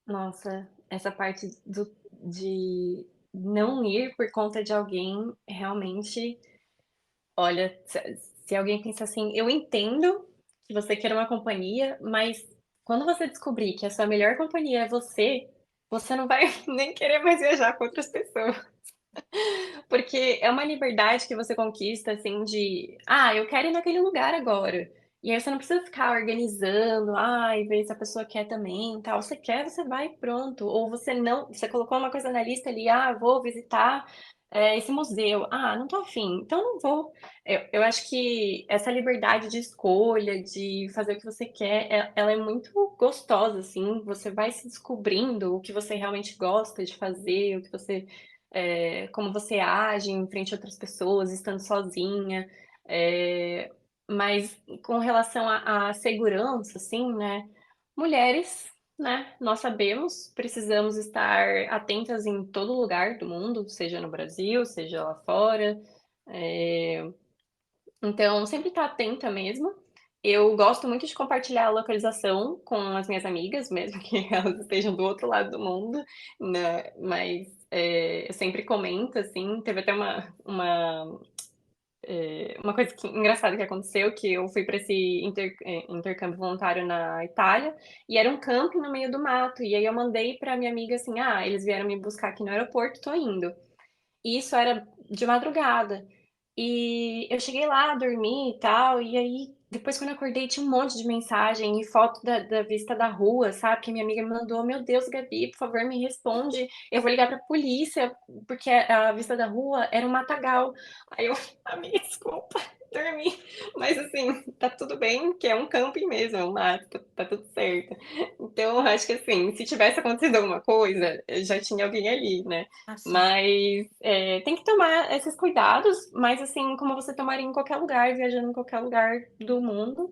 Nossa, essa parte de não ir por conta de alguém, realmente, olha, se alguém pensa assim, eu entendo que você queira uma companhia, mas quando você descobrir que a sua melhor companhia é você, você não vai nem querer mais viajar com outras pessoas. Porque é uma liberdade que você conquista, assim, de: "Ah, eu quero ir naquele lugar agora". E aí você não precisa ficar organizando, ai, ver se a pessoa quer também, e tal. Você quer, você vai e pronto. Ou você não você colocou uma coisa na lista ali: "Ah, vou visitar, esse museu". "Ah, não tô afim, então não vou". Eu acho que essa liberdade de escolha, de fazer o que você quer, ela é muito gostosa, assim. Você vai se descobrindo o que você realmente gosta de fazer, o que você como você age em frente a outras pessoas, estando sozinha. Eh, mas com relação à segurança, assim, né, mulheres, né, nós sabemos, precisamos estar atentas em todo lugar do mundo, seja no Brasil, seja lá fora. Eh então, sempre estar atenta mesmo. Eu gosto muito de compartilhar a localização com as minhas amigas, mesmo que elas estejam do outro lado do mundo, né, mas, eu sempre comento, assim. Teve até uma coisa engraçada que aconteceu, que eu fui para esse intercâmbio voluntário na Itália, e era um camping no meio do mato, e aí eu mandei para minha amiga assim: "Ah, eles vieram me buscar aqui no aeroporto, tô indo". E isso era de madrugada. E eu cheguei lá, dormi e tal, e aí depois quando eu acordei tinha um monte de mensagem e foto da vista da rua, sabe, que a minha amiga me mandou: "Meu Deus, Gabi, por favor, me responde, eu vou ligar pra polícia", porque a vista da rua era um matagal. Aí eu: "Amiga, desculpa, dormi". Mas assim, tá tudo bem, que é um camping mesmo, é um mato, tá tudo certo. Então eu acho que assim, se tivesse acontecido alguma coisa, já tinha alguém ali, né. Assim. Mas, tem que tomar esses cuidados, mas assim, como você tomaria em qualquer lugar, viajando em qualquer lugar do mundo,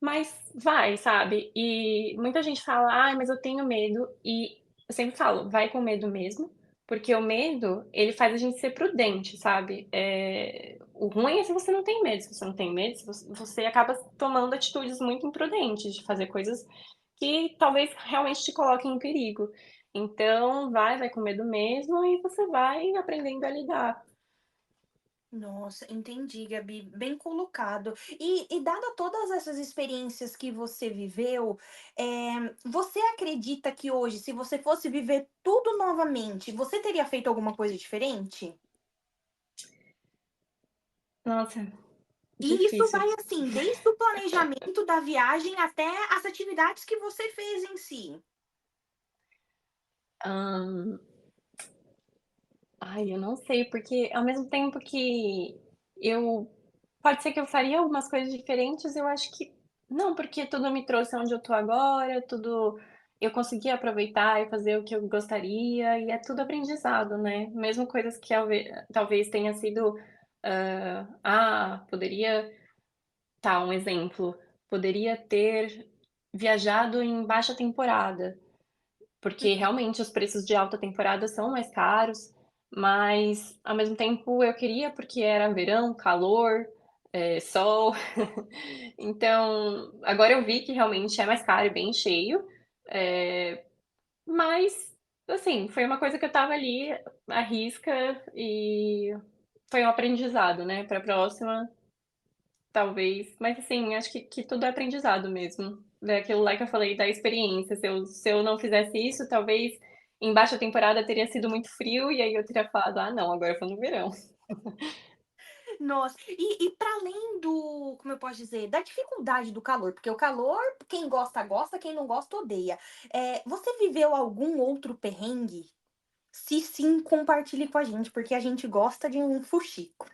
mas vai, sabe. E muita gente fala: "Ai, mas eu tenho medo", e eu sempre falo: "Vai com medo mesmo", porque o medo, ele faz a gente ser prudente, sabe. O ruim é se você não tem medo, se você não tem medo, se você acaba tomando atitudes muito imprudentes, de fazer coisas que talvez realmente te coloquem em perigo. Então vai com medo mesmo e você vai aprendendo a lidar. Nossa, entendi, Gabi, bem colocado. E dada todas essas experiências que você viveu, você acredita que hoje, se você fosse viver tudo novamente, você teria feito alguma coisa diferente? Nossa, E isso difícil. vai assim, desde o planejamento da viagem até as atividades que você fez em si. Hã, ai, eu não sei, porque ao mesmo tempo que eu pode ser que eu faria algumas coisas diferentes, eu acho que não, porque tudo me trouxe onde eu tô agora, tudo eu consegui aproveitar e fazer o que eu gostaria, e é tudo aprendizado, né. Mesmo coisas que talvez tenha sido, poderia um exemplo, poderia ter viajado em baixa temporada, porque realmente os preços de alta temporada são mais caros, mas ao mesmo tempo eu queria, porque era verão, calor, sol. Então, agora eu vi que realmente é mais caro e bem cheio, mas, assim, foi uma coisa que eu estava ali à risca e foi um aprendizado, né, para a próxima. Talvez, mas assim, acho que tudo é aprendizado mesmo. É aquilo lá que eu falei da experiência, se eu não fizesse isso, talvez em baixa temporada teria sido muito frio, e aí eu teria falado: "Ah não, agora eu vou no verão". Nossa, e para além do, como eu posso dizer, da dificuldade do calor, porque o calor, quem gosta, gosta, quem não gosta, odeia. Você viveu algum outro perrengue? Se sim, compartilhe com a gente, porque a gente gosta de um fuxico.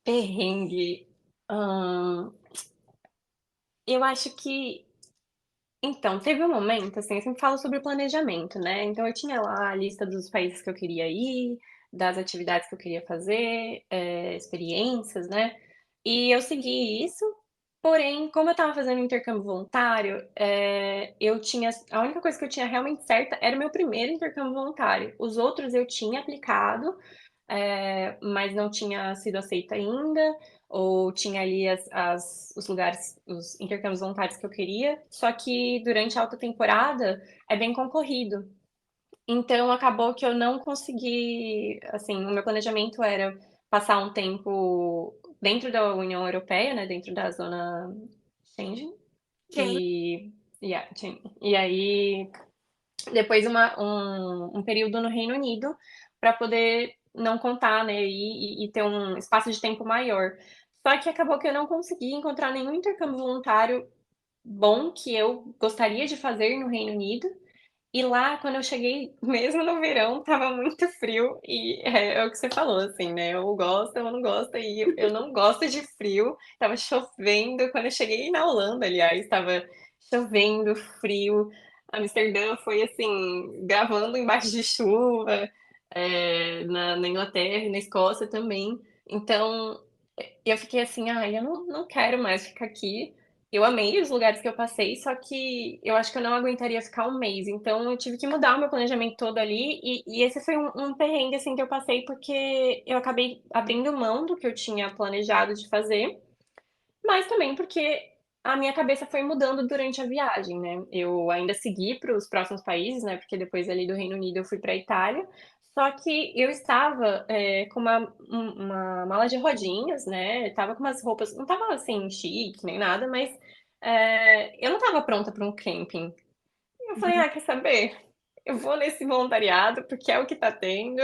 Perrengue, hã, eu acho que então, teve um momento, assim, eu sempre falo sobre planejamento, né, então eu tinha lá a lista dos países que eu queria ir, das atividades que eu queria fazer, experiências, né, e eu segui isso. Porém, como eu estava fazendo intercâmbio voluntário, eu tinha a única coisa que eu tinha realmente certa era o meu primeiro intercâmbio voluntário. Os outros eu tinha aplicado, mas não tinha sido aceita ainda, ou tinha ali os lugares, os intercâmbios voluntários que eu queria, só que durante a alta temporada é bem concorrido. Então acabou que eu não consegui, assim, o meu planejamento era passar um tempo dentro da União Europeia, né, dentro da zona Schengen, Gente, e Yeah, tinha. E aí, depois um período no Reino Unido para poder não contar, né, e ter um espaço de tempo maior. Só que acabou que eu não consegui encontrar nenhum intercâmbio voluntário bom que eu gostaria de fazer no Reino Unido. E lá, quando eu cheguei, mesmo no verão, estava muito frio e é o que você falou, assim, né, ou gosta ou não gosta, e eu não gosto de frio, estava chovendo. Quando eu cheguei na Holanda, aliás, estava chovendo, frio. Amsterdã foi, assim, gravando embaixo de chuva, na Inglaterra e na Escócia também. Então, eu fiquei assim: "Ai, eu não quero mais ficar aqui". Eu amei os lugares que eu passei, só que eu acho que eu não aguentaria ficar um mês, então eu tive que mudar o meu planejamento todo ali, e esse foi um perrengue, assim, que eu passei, porque eu acabei abrindo mão do que eu tinha planejado de fazer, mas também porque a minha cabeça foi mudando durante a viagem, né. Eu ainda segui para os próximos países, né, porque depois ali do Reino Unido eu fui pra Itália, só que eu estava, com uma mala de rodinhas, né, estava com umas roupas, não estava, assim, chique nem nada, mas, eu não estava pronta para um camping. Eu falei: Uhum. "Ah, quer saber? Eu vou nesse voluntariado, porque é o que tá tendo",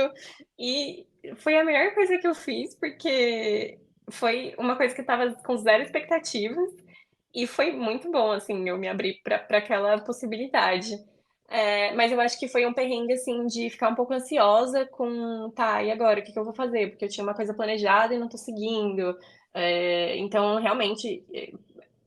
e foi a melhor coisa que eu fiz, porque foi uma coisa que eu estava com zero expectativas, e foi muito bom, assim, eu me abrir pra aquela possibilidade. Mas eu acho que foi um perrengue, assim, de ficar um pouco ansiosa com: "Tá, e agora, o que que eu vou fazer?", porque eu tinha uma coisa planejada e não tô seguindo. Então realmente,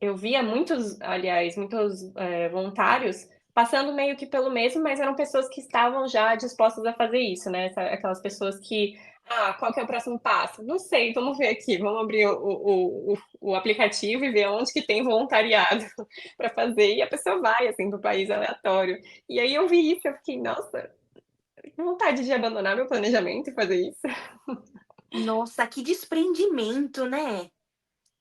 eu via muitos, aliás, muitos, voluntários passando meio que pelo mesmo, mas eram pessoas que estavam já dispostas a fazer isso, né, aquelas pessoas que: "Ah, qual que é o próximo passo? Não sei, vamos ver aqui, vamos abrir o aplicativo e ver onde que tem voluntariado para fazer", e a pessoa vai, assim, para o país aleatório. E aí eu vi isso, eu fiquei: "Nossa, que vontade de abandonar meu planejamento e fazer isso". Nossa, que desprendimento, né?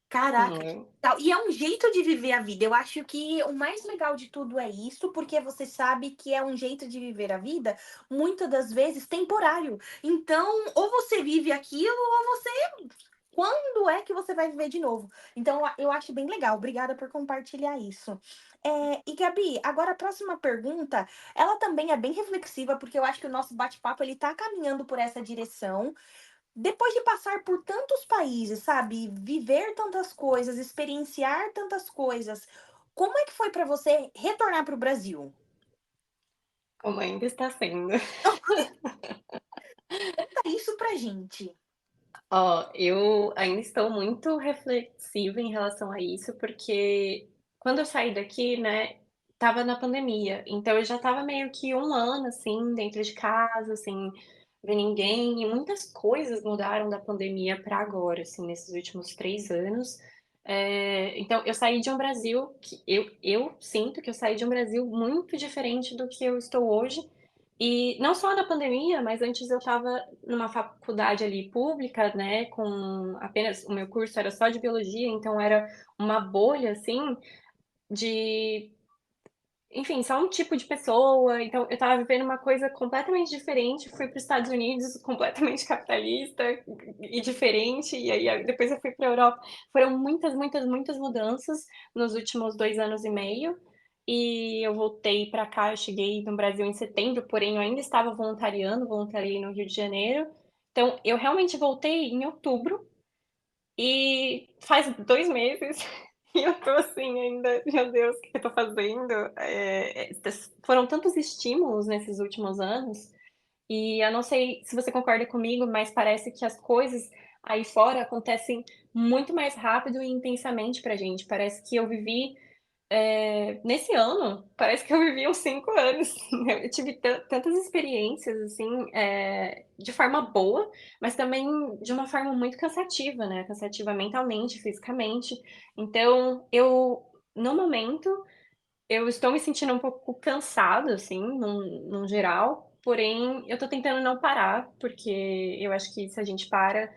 Caraca, que Hum. legal. E é um jeito de viver a vida. Eu acho que o mais legal de tudo é isso, porque você sabe que é um jeito de viver a vida, muitas das vezes temporário. Então, ou você vive aquilo, ou você. Quando é que você vai viver de novo? Então, eu acho bem legal. Obrigada por compartilhar isso. E Gabi, agora a próxima pergunta, ela também é bem reflexiva, porque eu acho que o nosso bate-papo ele tá caminhando por essa direção. Depois de passar por tantos países, sabe, viver tantas coisas, experienciar tantas coisas, como é que foi para você retornar para o Brasil? Como ainda está sendo. Conta isso pra gente. Ó, eu ainda estou muito reflexiva em relação a isso, porque quando eu saí daqui, né, estava na pandemia, então eu já estava meio que um ano, assim, dentro de casa, sem ver ninguém, e muitas coisas mudaram da pandemia para agora, assim, nesses últimos 3 anos. Então eu saí de um Brasil que eu sinto que eu saí de um Brasil muito diferente do que eu estou hoje, e não só na pandemia, mas antes eu estava numa faculdade ali pública, né, com apenas o meu curso era só de biologia, então era uma bolha, assim, de, enfim, só um tipo de pessoa. Então eu estava vivendo uma coisa completamente diferente, fui para os Estados Unidos completamente capitalista e diferente, e aí depois eu fui para a Europa. Foram muitas, muitas, muitas mudanças nos últimos 2 anos e meio, e eu voltei para cá. Eu cheguei no Brasil em setembro, porém eu ainda estava voluntariando, voluntariei no Rio de Janeiro. Então eu realmente voltei em outubro, e faz 2 meses e eu tô assim ainda: "Meu Deus, o que que eu tô fazendo?". Foram tantos estímulos nesses últimos anos, e eu não sei se você concorda comigo, mas parece que as coisas aí fora acontecem muito mais rápido e intensamente pra gente. Parece que eu vivi, nesse ano, parece que eu vivi uns 5 anos. Eu tive tantas experiências, assim, de forma boa, mas também de uma forma muito cansativa, né, cansativa mentalmente, fisicamente. Então no momento, eu estou me sentindo um pouco cansada, assim, num geral, porém eu tô tentando não parar, porque eu acho que se a gente para,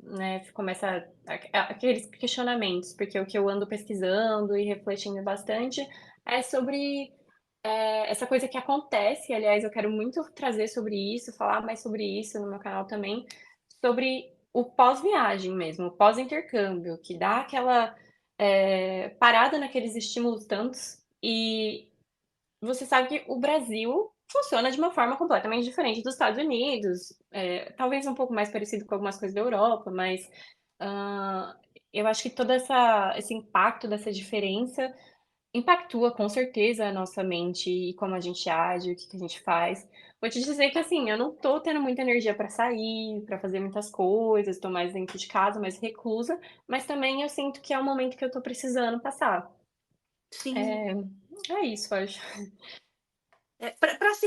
né, começa aqueles questionamentos, porque o que eu ando pesquisando e refletindo bastante é sobre, essa coisa que acontece. Aliás, eu quero muito trazer sobre isso, falar mais sobre isso no meu canal também, sobre o pós-viagem mesmo, o pós-intercâmbio, que dá aquela parada naqueles estímulos tantos, e você sabe que o Brasil funciona de uma forma completamente diferente dos Estados Unidos, talvez um pouco mais parecido com algumas coisas da Europa, mas, hã, eu acho que todo esse impacto dessa diferença impactua com certeza a nossa mente e como a gente age, o que que a gente faz. Vou te dizer que, assim, eu não tô tendo muita energia pra sair, pra fazer muitas coisas, tô mais dentro de casa, mais reclusa, mas também eu sinto que é o momento que eu tô precisando passar. Sim. É, é isso, eu acho. Para se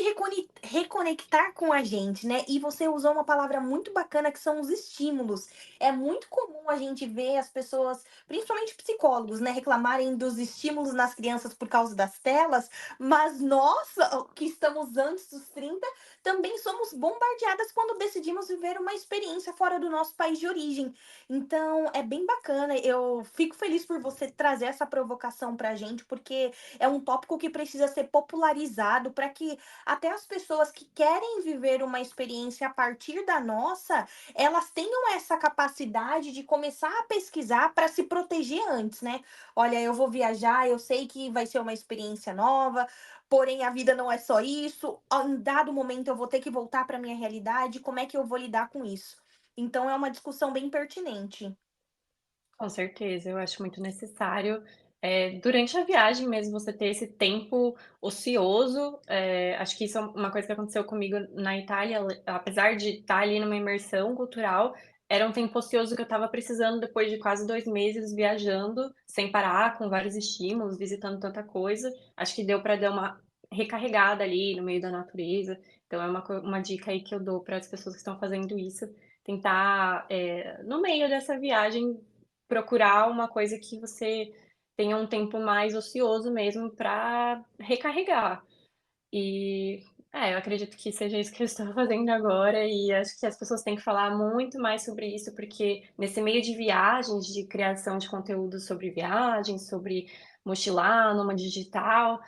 reconectar com a gente, né? E você usou uma palavra muito bacana que são os estímulos. É muito comum a gente ver as pessoas, principalmente psicólogos, né, reclamarem dos estímulos nas crianças por causa das telas, mas nós, que estamos antes dos 30, também somos bombardeadas quando decidimos viver uma experiência fora do nosso país de origem. Então, é bem bacana. Eu fico feliz por você trazer essa provocação pra gente, porque é um tópico que precisa ser popularizado para que até as pessoas que querem viver uma experiência a partir da nossa, elas tenham essa capacidade de começar a pesquisar para se proteger antes, né? Olha, eu vou viajar, eu sei que vai ser uma experiência nova, porém a vida não é só isso. Em dado momento eu vou ter que voltar para minha realidade, como é que eu vou lidar com isso? Então é uma discussão bem pertinente. Com certeza, eu acho muito necessário, durante a viagem mesmo, você ter esse tempo ocioso, acho que isso é uma coisa que aconteceu comigo na Itália, apesar de estar ali numa imersão cultural, era um tempo ocioso que eu estava precisando depois de quase 2 meses viajando, sem parar, com vários estímulos, visitando tanta coisa, acho que deu para dar uma recarregada ali no meio da natureza, então é uma dica aí que eu dou para as pessoas que estão fazendo isso, tentar, no meio dessa viagem procurar uma coisa que você tenha um tempo mais ocioso mesmo para recarregar. E, eu acredito que seja isso que eu estou fazendo agora e acho que as pessoas têm que falar muito mais sobre isso, porque nesse meio de viagens, de criação de conteúdo sobre viagens, sobre mochilar, nômade digital,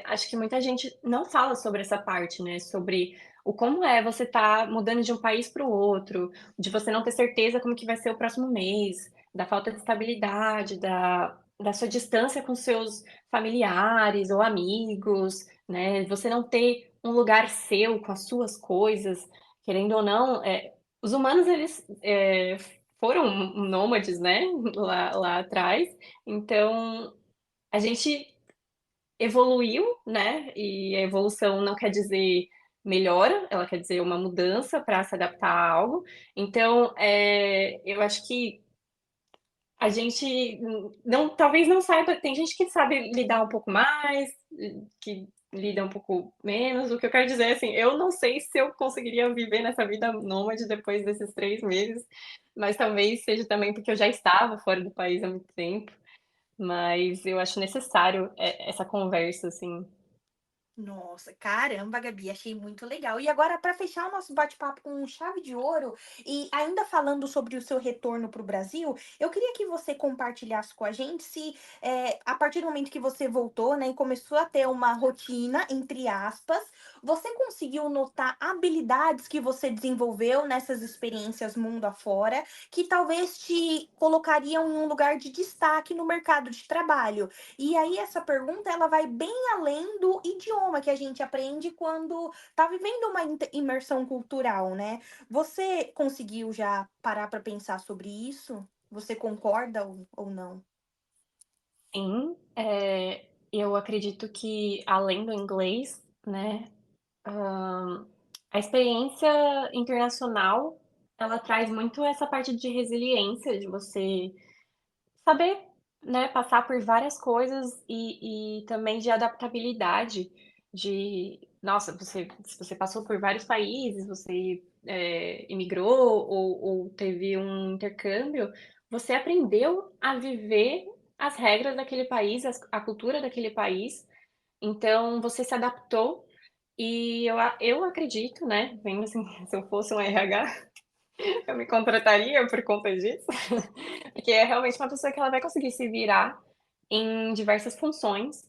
acho que muita gente não fala sobre essa parte, né, sobre o como é você estar mudando de um país para o outro, de você não ter certeza como que vai ser o próximo mês, da falta de estabilidade, da sua distância com seus familiares ou amigos, né, você não ter um lugar seu com as suas coisas, querendo ou não, os humanos eles, foram nômades, né, lá atrás, então a gente evoluiu, né, e a evolução não quer dizer melhora, ela quer dizer uma mudança para se adaptar a algo, então, eu acho que a gente não talvez não saiba, tem gente que sabe lidar um pouco mais, que lida um pouco menos, o que eu quero dizer é assim, eu não sei se eu conseguiria viver nessa vida nômade depois desses 3 meses, mas talvez seja também porque eu já estava fora do país há muito tempo, mas eu acho necessário, essa conversa, assim. Nossa, caramba, Gabi, achei muito legal. E agora, para fechar o nosso bate-papo com chave de ouro, e ainda falando sobre o seu retorno para o Brasil, eu queria que você compartilhasse com a gente se, a partir do momento que você voltou, né, e começou a ter uma rotina, entre aspas, você conseguiu notar habilidades que você desenvolveu nessas experiências mundo afora, que talvez te colocariam em um lugar de destaque no mercado de trabalho. E aí essa pergunta ela vai bem além do idioma que a gente aprende quando tá vivendo uma imersão cultural, né? Você conseguiu já parar para pensar sobre isso? Você concorda ou não? Sim, eu acredito que além do inglês, né, a experiência internacional, ela traz muito essa parte de resiliência, de você saber, né, passar por várias coisas e também de adaptabilidade, de nossa, se você passou por vários países, você, imigrou ou teve um intercâmbio, você aprendeu a viver as regras daquele país, a cultura daquele país, então você se adaptou e eu acredito, né, vendo assim, se eu fosse um RH, eu me contrataria por conta disso, porque é realmente uma pessoa que ela vai conseguir se virar em diversas funções,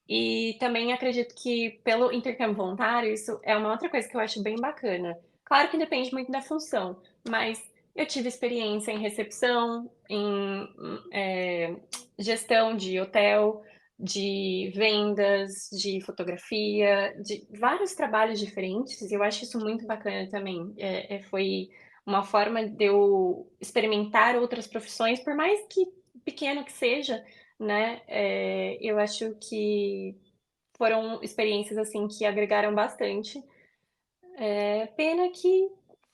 e também acredito que pelo intercâmbio voluntário, isso é uma outra coisa que eu acho bem bacana. Claro que depende muito da função, mas Eu tive experiência em recepção, em, gestão de hotel, de vendas, de fotografia, de vários trabalhos diferentes, e eu acho isso muito bacana também. Foi uma forma de eu experimentar outras profissões, por mais que pequeno que seja, né, eu acho que foram experiências, assim, que agregaram bastante. Pena que,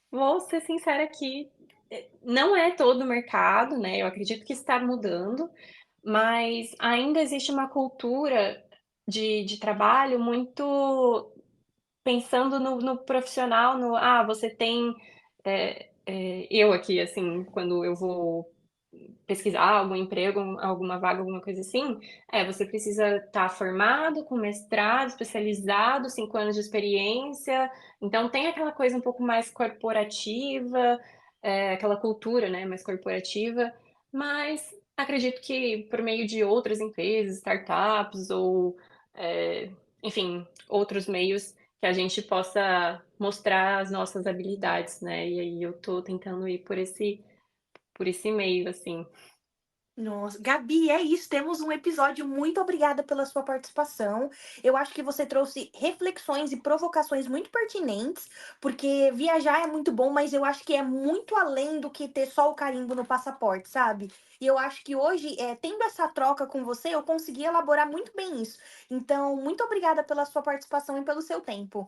vou ser sincera aqui, não é todo o mercado, né, eu acredito que está mudando, mas ainda existe uma cultura de trabalho muito pensando no profissional, você tem, eu aqui, assim, quando eu vou pesquisar algum emprego, alguma vaga, alguma coisa assim, você precisa estar formado, com mestrado, especializado, 5 anos de experiência, então tem aquela coisa um pouco mais corporativa, aquela cultura, né, mais corporativa, mas acredito que por meio de outras empresas, startups ou, eh, enfim, outros meios que a gente possa mostrar as nossas habilidades, né, e aí eu tô tentando ir por esse meio, assim. Nossa, Gabi, é isso. Temos um episódio. Muito obrigada pela sua participação. Eu acho que você trouxe reflexões e provocações muito pertinentes, porque viajar é muito bom, mas eu acho que é muito além do que ter só o carimbo no passaporte, sabe? E eu acho que hoje, tendo essa troca com você, eu consegui elaborar muito bem isso. Então, muito obrigada pela sua participação e pelo seu tempo.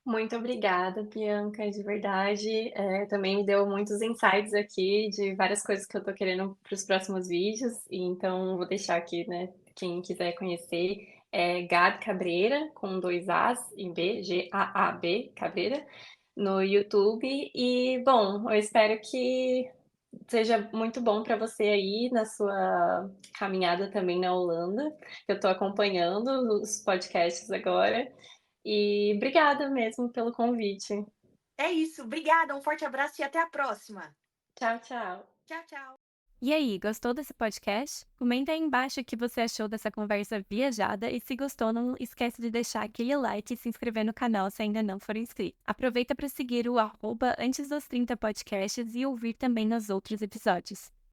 Muito obrigada, Bianca, de verdade. Também me deu muitos insights aqui de várias coisas que eu tô querendo para os próximos vídeos, e então vou deixar aqui, né, quem quiser conhecer, é Gabi Cabreira, com 2 As e B, Gaab Cabreira, no YouTube. E, bom, eu espero que seja muito bom para você aí na sua caminhada também na Holanda. Eu tô acompanhando os podcasts agora. E obrigada mesmo pelo convite. É isso. Obrigada, um forte abraço e até a próxima. Tchau, tchau. Tchau, tchau. E aí, gostou desse podcast? Comenta aí embaixo o que você achou dessa conversa viajada e se gostou, não esquece de deixar aquele like e se inscrever no canal se ainda não for inscrito. Aproveita para seguir o @antes dos 30 podcasts e ouvir também nos outros episódios.